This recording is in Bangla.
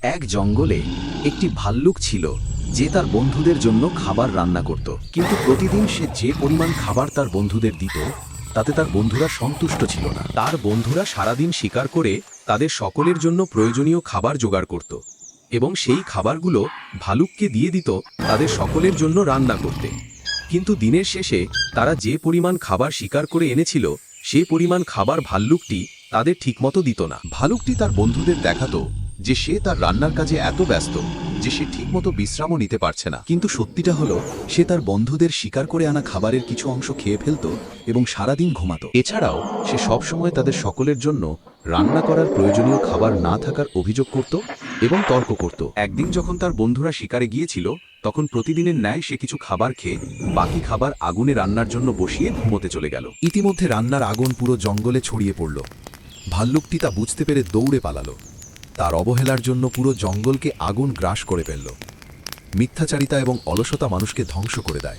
এক জঙ্গলে একটি ভাল্লুক ছিল যে তার বন্ধুদের জন্য খাবার রান্না করত, কিন্তু প্রতিদিন সে যে পরিমাণ খাবার তার বন্ধুদের দিত তাতে তার বন্ধুরা সন্তুষ্ট ছিল না। তার বন্ধুরা সারাদিন শিকার করে তাদের সকলের জন্য প্রয়োজনীয় খাবার জোগাড় করত এবং সেই খাবারগুলো ভালুককে দিয়ে দিত তাদের সকলের জন্য রান্না করতে। কিন্তু দিনের শেষে তারা যে পরিমাণ খাবার শিকার করে এনেছিল সে পরিমাণ খাবার ভাল্লুকটি তাদের ঠিকমতো দিত না। ভালুকটি তার বন্ধুদের দেখাতো যে সে তার রান্নার কাজে এত ব্যস্ত যে সে ঠিকমতো বিশ্রামও নিতে পারছে না। কিন্তু সত্যিটা হলো সে তার বন্ধুদের শিকার করে আনা খাবারের কিছু অংশ খেয়ে ফেলত এবং সারাদিন ঘুমাতো। এছাড়াও সে সবসময় তাদের সকলের জন্য রান্না করার প্রয়োজনীয় খাবার না থাকার অভিযোগ করত এবং তর্ক করত। একদিন যখন তার বন্ধুরা শিকারে গিয়েছিল তখন প্রতিদিনের ন্যায় সে কিছু খাবার খেয়ে বাকি খাবার আগুনে রান্নার জন্য বসিয়ে ঘুমোতে চলে গেল। ইতিমধ্যে রান্নার আগুন পুরো জঙ্গলে ছড়িয়ে পড়ল। ভাল্লুকটি তা বুঝতে পেরে দৌড়ে পালালো। তার অবহেলার জন্য পুরো জঙ্গলকে আগুন গ্রাস করে ফেলল। মিথ্যাচারিতা এবং অলসতা মানুষকে ধ্বংস করে দেয়।